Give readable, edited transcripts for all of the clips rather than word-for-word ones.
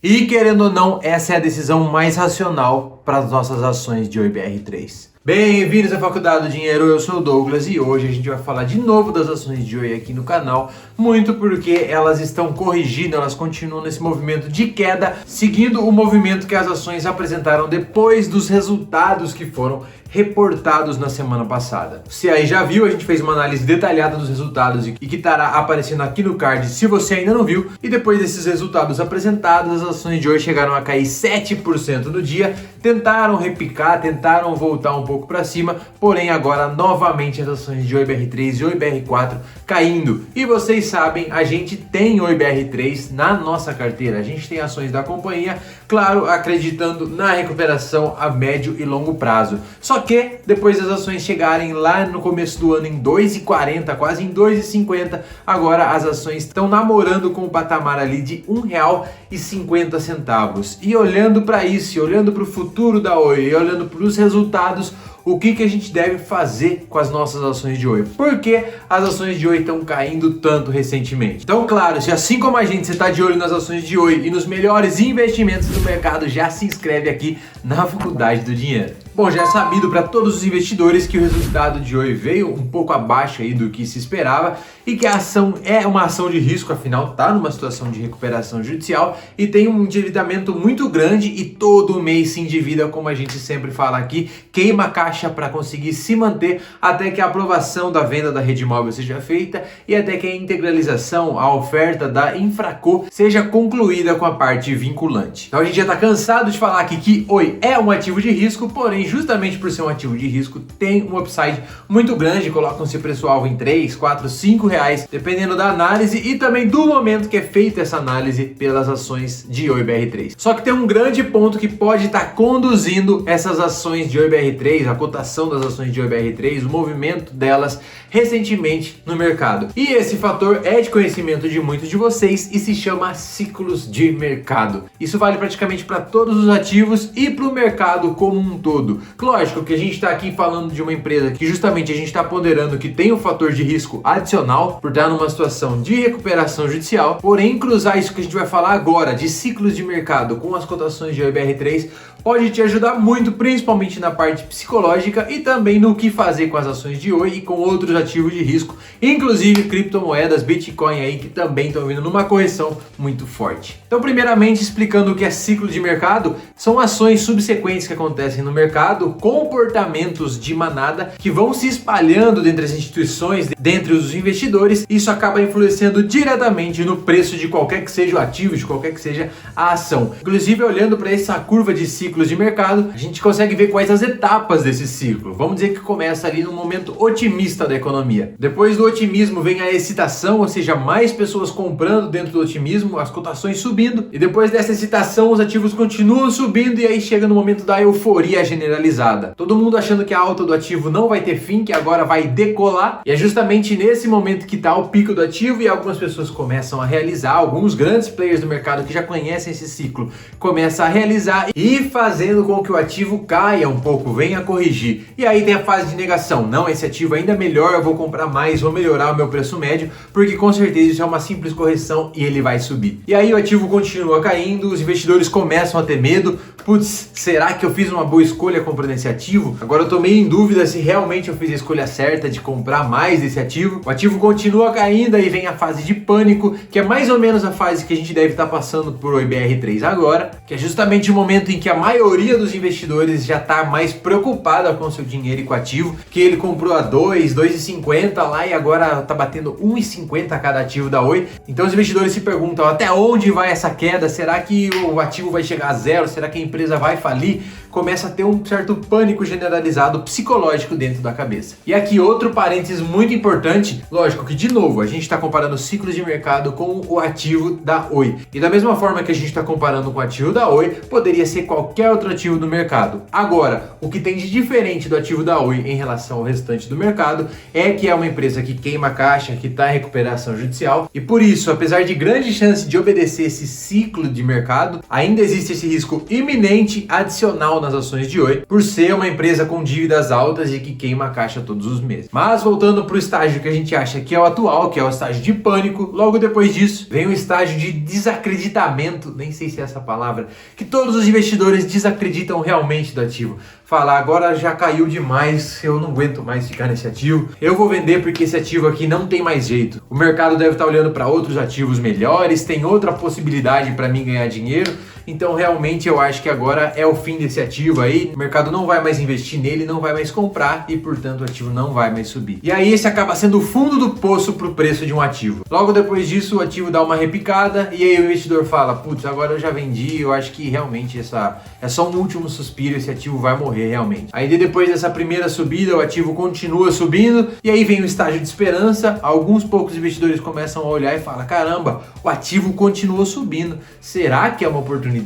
E querendo ou não, essa é a decisão mais racional para as nossas ações de Oi BR3. Bem-vindos à Faculdade do Dinheiro, eu sou o Douglas e hoje a gente vai falar de novo das ações de Oi aqui no canal, muito porque elas estão corrigindo, elas continuam nesse movimento de queda, seguindo o movimento que as ações apresentaram depois dos resultados que foram reportados na semana passada. Você aí já viu, a gente fez uma análise detalhada dos resultados e que estará aparecendo aqui no card se você ainda não viu. E depois desses resultados apresentados, as ações de hoje chegaram a cair 7% no dia, tentaram repicar, tentaram voltar um pouco para cima, porém agora novamente as ações de Oi BR3 e Oi BR4 caindo. E vocês sabem, a gente tem Oi BR3 na nossa carteira, a gente tem ações da companhia, claro, acreditando na recuperação a médio e longo prazo. Só que depois das ações chegarem lá no começo do ano em 2,40, quase em 2,50, agora as ações estão namorando com o patamar ali de R$1,50. E olhando para isso, olhando para o futuro da Oi, e olhando para os resultados, o que a gente deve fazer com as nossas ações de Oi? Por que as ações de Oi estão caindo tanto recentemente? Então, claro, se assim como a gente, você está de olho nas ações de Oi e nos melhores investimentos do mercado, já se inscreve aqui na Faculdade do Dinheiro. Bom, já é sabido para todos os investidores que o resultado de Oi veio um pouco abaixo aí do que se esperava e que a ação é uma ação de risco, afinal está numa situação de recuperação judicial e tem um endividamento muito grande e todo mês se endivida, como a gente sempre fala aqui, queima a caixa para conseguir se manter até que a aprovação da venda da rede móvel seja feita e até que a integralização, a oferta da Infraco seja concluída com a parte vinculante. Então a gente já está cansado de falar aqui que Oi é um ativo de risco, porém justamente por ser um ativo de risco tem um upside muito grande, colocam-se preço-alvo em 3, 4, 5 reais, dependendo da análise e também do momento que é feita essa análise pelas ações de Oi BR3. Só que tem um grande ponto que pode estar conduzindo essas ações de Oi BR3, a cotação das ações de Oi BR3, o movimento delas recentemente no mercado. E esse fator é de conhecimento de muitos de vocês e se chama ciclos de mercado. Isso vale praticamente para todos os ativos e para o mercado como um todo. Lógico que a gente está aqui falando de uma empresa que justamente a gente está ponderando que tem um fator de risco adicional por estar numa situação de recuperação judicial, porém cruzar isso que a gente vai falar agora de ciclos de mercado com as cotações de Oi BR3 pode te ajudar muito, principalmente na parte psicológica e também no que fazer com as ações de Oi e com outros ativos de risco, inclusive criptomoedas, Bitcoin aí que também estão vindo numa correção muito forte. Então, primeiramente, explicando o que é ciclo de mercado, são ações subsequentes que acontecem no mercado, comportamentos de manada que vão se espalhando dentre as instituições, dentre os investidores, e isso acaba influenciando diretamente no preço de qualquer que seja o ativo, de qualquer que seja a ação. Inclusive, olhando para essa curva de ciclos de mercado, a gente consegue ver quais as etapas desse ciclo. Vamos dizer que começa ali no momento otimista da economia. Depois do otimismo vem a excitação, ou seja, mais pessoas comprando dentro do otimismo, as cotações subindo, e depois dessa excitação os ativos continuam subindo e aí chega no momento da euforia generalizada. Todo mundo achando que a alta do ativo não vai ter fim, que agora vai decolar, e é justamente nesse momento que está o pico do ativo e algumas pessoas começam a realizar, alguns grandes players do mercado que já conhecem esse ciclo, começam a realizar e fazendo com que o ativo caia um pouco, venha corrigir. E aí tem a fase de negação. Não, esse ativo ainda é melhor, eu vou comprar mais, vou melhorar o meu preço médio, porque com certeza isso é uma simples correção e ele vai subir. E aí o ativo continua caindo, os investidores começam a ter medo. Putz, será que eu fiz uma boa escolha comprando esse ativo? Agora eu tô meio em dúvida se realmente eu fiz a escolha certa de comprar mais desse ativo. O ativo continua caindo, aí vem a fase de pânico, que é mais ou menos a fase que a gente deve estar passando por Oi BR3 agora, que é justamente o momento em que a maioria dos investidores já está mais preocupada com o seu dinheiro e com o ativo, que ele comprou a 2,50 lá e agora está batendo 1,50 a cada ativo da Oi. Então os investidores se perguntam até onde vai essa queda? Será que o ativo vai chegar a zero? Será que a empresa vai falir? Começa a ter um certo pânico generalizado psicológico dentro da cabeça. E aqui outro parênteses muito importante, lógico que de novo a gente está comparando ciclos de mercado com o ativo da Oi. E da mesma forma que a gente está comparando com o ativo da Oi, poderia ser qualquer outro ativo do mercado. Agora, o que tem de diferente do ativo da Oi em relação ao restante do mercado é que é uma empresa que queima caixa, que está em recuperação judicial e por isso, apesar de grande chance de obedecer esse ciclo de mercado, ainda existe esse risco iminente adicional na nas ações de Oi, por ser uma empresa com dívidas altas e que queima a caixa todos os meses. Mas voltando para o estágio que a gente acha que é o atual, que é o estágio de pânico, logo depois disso vem o estágio de desacreditamento, nem sei se é essa palavra, que todos os investidores desacreditam realmente do ativo. Falar, agora já caiu demais, eu não aguento mais ficar nesse ativo, eu vou vender porque esse ativo aqui não tem mais jeito. O mercado deve estar olhando para outros ativos melhores, tem outra possibilidade para mim ganhar dinheiro, então realmente eu acho que agora é o fim desse ativo aí, o mercado não vai mais investir nele, não vai mais comprar e portanto o ativo não vai mais subir. E aí esse acaba sendo o fundo do poço para o preço de um ativo. Logo depois disso o ativo dá uma repicada e aí o investidor fala, putz, agora eu já vendi, eu acho que realmente essa é só um último suspiro, esse ativo vai morrer realmente. Aí depois dessa primeira subida, o ativo continua subindo e aí vem o estágio de esperança, alguns poucos investidores começam a olhar e falam, caramba, o ativo continuou subindo, será que é uma oportunidade?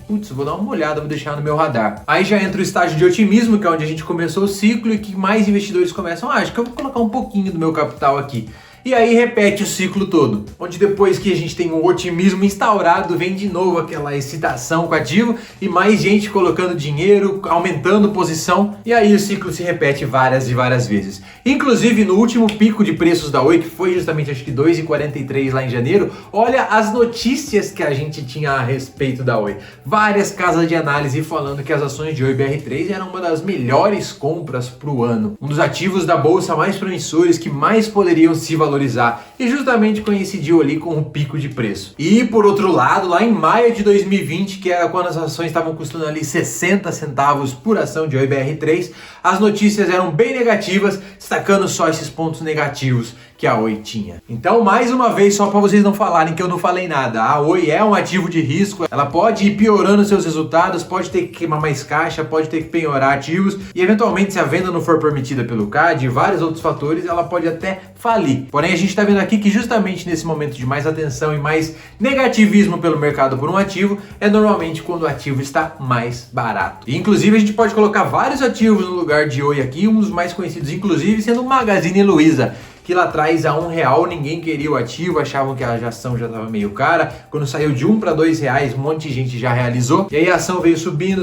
Putz, vou dar uma olhada, vou deixar no meu radar. Aí já entra o estágio de otimismo, que é onde a gente começou o ciclo e que mais investidores começam, acho que eu vou colocar um pouquinho do meu capital aqui. E aí repete o ciclo todo, onde depois que a gente tem um otimismo instaurado, vem de novo aquela excitação com o ativo e mais gente colocando dinheiro, aumentando posição, e aí o ciclo se repete várias e várias vezes. Inclusive no último pico de preços da Oi, que foi justamente acho que 2,43 lá em janeiro, olha as notícias que a gente tinha a respeito da Oi. Várias casas de análise falando que as ações de Oi BR3 eram uma das melhores compras para o ano. Um dos ativos da bolsa mais promissores que mais poderiam se valorizar e justamente coincidiu ali com o pico de preço. E por outro lado, lá em maio de 2020, que era quando as ações estavam custando ali 60 centavos por ação de Oi BR3, as notícias eram bem negativas, destacando só esses pontos negativos que a Oi tinha. Então, mais uma vez, só para vocês não falarem que eu não falei nada, a Oi é um ativo de risco, ela pode ir piorando seus resultados, pode ter que queimar mais caixa, pode ter que penhorar ativos e eventualmente se a venda não for permitida pelo CAD e vários outros fatores, ela pode até falir. Porém, a gente está vendo aqui que justamente nesse momento de mais atenção e mais negativismo pelo mercado por um ativo, é normalmente quando o ativo está mais barato. E, inclusive, a gente pode colocar vários ativos no lugar de Oi aqui, um dos mais conhecidos, inclusive, sendo o Magazine Luiza, que lá atrás a R$1 ninguém queria o ativo, achavam que a ação já estava meio cara. Quando saiu de R$1 para R$2, um monte de gente já realizou. E aí a ação veio subindo,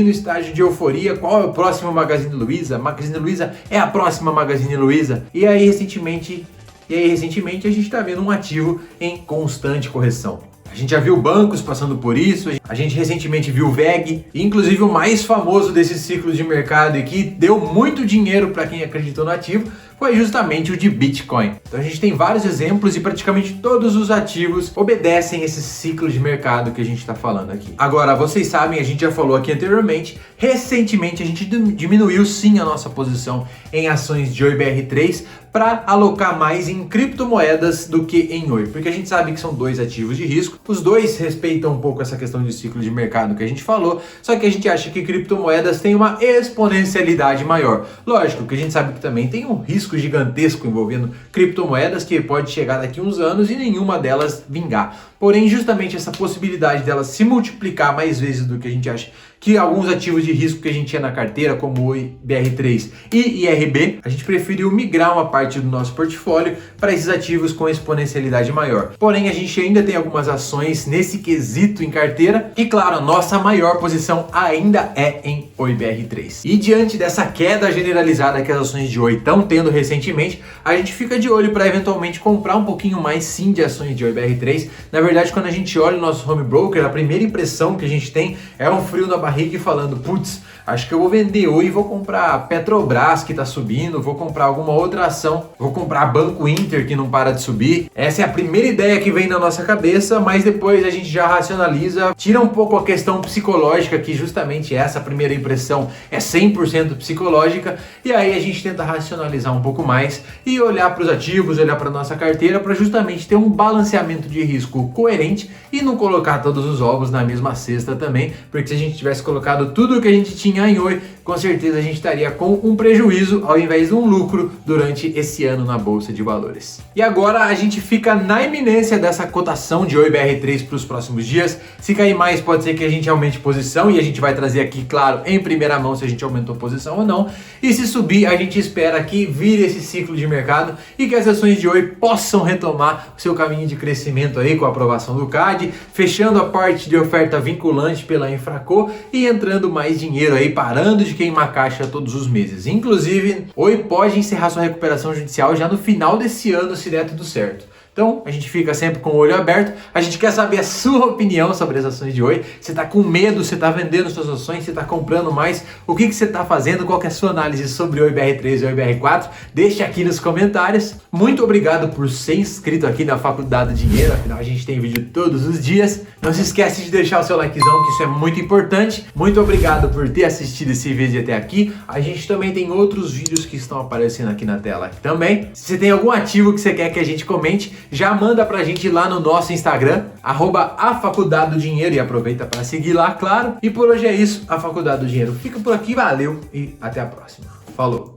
estágio de euforia. Qual é o próximo Magazine Luiza? Magazine Luiza é a próxima Magazine Luiza. E aí recentemente a gente está vendo um ativo em constante correção. A gente já viu bancos passando por isso, a gente recentemente viu o VEG, inclusive o mais famoso desses ciclos de mercado e que deu muito dinheiro para quem acreditou no ativo, foi justamente o de Bitcoin. Então a gente tem vários exemplos e praticamente todos os ativos obedecem esse ciclo de mercado que a gente está falando aqui. Agora, vocês sabem, a gente já falou aqui anteriormente, recentemente a gente diminuiu sim a nossa posição em ações de Oi BR3 para alocar mais em criptomoedas do que em Oi, porque a gente sabe que são dois ativos de risco, os dois respeitam um pouco essa questão de ciclo de mercado que a gente falou, só que a gente acha que criptomoedas têm uma exponencialidade maior. Lógico que a gente sabe que também tem um risco gigantesco envolvendo criptomoedas que pode chegar daqui uns anos e nenhuma delas vingar. Porém, justamente essa possibilidade delas se multiplicar mais vezes do que a gente acha que alguns ativos de risco que a gente tinha na carteira, como o BR3 e IRB, a gente preferiu migrar uma parte do nosso portfólio para esses ativos com exponencialidade maior. Porém, a gente ainda tem algumas ações nesse quesito em carteira e, claro, a nossa maior posição ainda é em Oi BR3. E diante dessa queda generalizada que as ações de Oi estão tendo recentemente, a gente fica de olho para eventualmente comprar um pouquinho mais sim de ações de Oi BR3. Na verdade, quando a gente olha o nosso home broker, a primeira impressão que a gente tem é um frio na barriga e falando, putz, acho que eu vou vender Oi e vou comprar Petrobras que tá subindo, vou comprar alguma outra ação, vou comprar Banco Inter que não para de subir. Essa é a primeira ideia que vem na nossa cabeça, mas depois a gente já racionaliza, tira um pouco a questão psicológica, que justamente essa primeira impressão é 100% psicológica, e aí a gente tenta racionalizar um pouco mais e olhar para os ativos, olhar para nossa carteira para justamente ter um balanceamento de risco coerente e não colocar todos os ovos na mesma cesta também, porque se a gente tivesse colocado tudo o que a gente tinha em Oi, com certeza a gente estaria com um prejuízo ao invés de um lucro durante esse ano na Bolsa de Valores. E agora a gente fica na iminência dessa cotação de Oi BR3 para os próximos dias. Se cair mais, pode ser que a gente aumente posição e a gente vai trazer aqui, claro, em primeira mão se a gente aumentou posição ou não. E se subir, a gente espera que vire esse ciclo de mercado e que as ações de Oi possam retomar o seu caminho de crescimento aí com a aprovação do CAD, fechando a parte de oferta vinculante pela Infraco e entrando mais dinheiro aí, parando de queimar caixa todos os meses. Inclusive, Oi pode encerrar sua recuperação judicial já no final desse ano, se der tudo certo. Então, a gente fica sempre com o olho aberto. A gente quer saber a sua opinião sobre as ações de Oi. Você está com medo? Você está vendendo suas ações? Você está comprando mais? O que você está fazendo? Qual que é a sua análise sobre Oi BR3 e Oi BR4? Deixe aqui nos comentários. Muito obrigado por ser inscrito aqui na Faculdade do Dinheiro. Afinal, a gente tem vídeo todos os dias. Não se esquece de deixar o seu likezão, que isso é muito importante. Muito obrigado por ter assistido esse vídeo até aqui. A gente também tem outros vídeos que estão aparecendo aqui na tela também. Se você tem algum ativo que você quer que a gente comente, já manda pra gente lá no nosso Instagram, @afaculdadodinheiro, e aproveita para seguir lá, claro. E por hoje é isso, a Faculdade do Dinheiro fica por aqui, valeu e até a próxima. Falou!